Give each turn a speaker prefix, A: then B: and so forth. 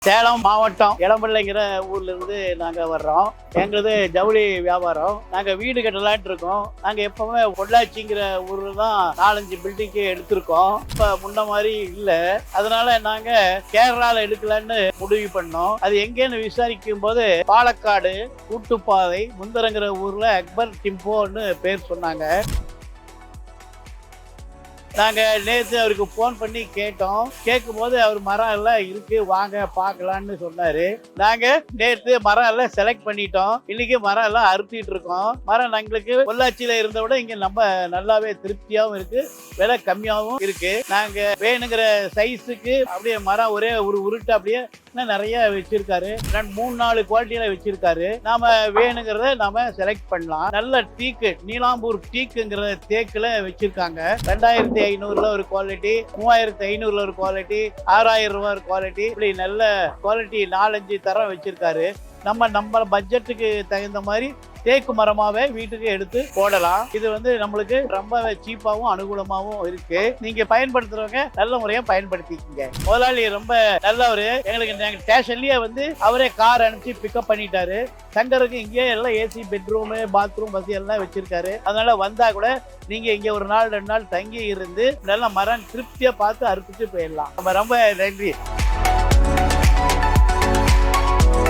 A: சேலம் மாவட்டம் இளம்பிள்ளைங்கிற ஊர்ல இருந்து நாங்க வர்றோம். எங்களது ஜவுளி வியாபாரம். நாங்க வீடு கட்டலான் இருக்கோம். நாங்க எப்பவுமே பொள்ளாச்சிங்கிற ஊர்ல தான் 4-5 பில்டிங் எடுத்திருக்கோம். இப்ப முன்ன மாதிரி இல்ல. அதனால நாங்க கேரளால எடுக்கலான்னு முடிவு பண்ணோம். அது எங்கன்னு விசாரிக்கும் போது பாலக்காடு கூட்டுப்பாதை முந்தரங்கிற ஊர்ல அக்பர் டிம்போன்னு பேர் சொன்னாங்க. நாங்கள் நேற்று அவருக்கு ஃபோன் பண்ணி கேட்டோம். கேட்கும்போது அவர் மரம் எல்லாம் இருக்கு, வாங்க பார்க்கலான்னு சொன்னாரு. நாங்கள் நேற்று மரம் எல்லாம் செலக்ட் பண்ணிட்டோம். இன்னைக்கு மரம் எல்லாம் அறுத்திட்டு இருக்கோம். மரம் எங்களுக்கு பொள்ளாச்சியில இருந்த விட இங்க நம்ம நல்லாவே திருப்தியாகவும் இருக்கு, விலை கம்மியாகவும் இருக்கு. நாங்க வேணுங்கிற சைஸுக்கு அப்படியே மரம் ஒரே ஒரு உருட்டு அப்படியே நிறைய வச்சிருக்காரு. 3-4 குவாலிட்டியில வச்சிருக்காரு. நாம வேணுங்கிறத நாம செலக்ட் பண்ணலாம். நல்ல டீக்கு, நீலாம்பூர் டீக்குங்கிற தேக்குல வச்சிருக்காங்க. 2500 ஒரு குவாலிட்டி, 3500 ஒரு குவாலிட்டி, 6000 ரூபாய் ஒரு குவாலிட்டி, இப்படி நல்ல குவாலிட்டி 4-5 தரம் வச்சிருக்காரு. நம்ம பட்ஜெட்டுக்கு தகுந்த மாதிரி தேக்கு மரமாவே வீட்டுக்கு எடுத்து போடலாம். இது நம்மளுக்கு ரொம்ப சீப்பாவும் அனுகூலமாவும் இருக்கு. நீங்க பயன்படுத்துறவங்க நல்ல முறையா பயன்படுத்திக்கங்க. முதலாளி ரொம்ப நல்லவரு. எங்களுக்கு ஸ்டேஷன்லயே அவரே கார் அனுப்பிச்சு பிக்கப் பண்ணிட்டாரு. தங்கருக்கு இங்கே எல்லாம் ஏசி, பெட்ரூமு, பாத்ரூம் வசதி எல்லாம் வச்சிருக்காரு. அதனால வந்தா கூட நீங்க இங்க ஒரு நாள் 2 நாள் தங்கி இருந்து நல்ல மரம் திருப்தியா பார்த்து அறுத்துட்டு போயிடலாம். ரொம்ப நன்றி.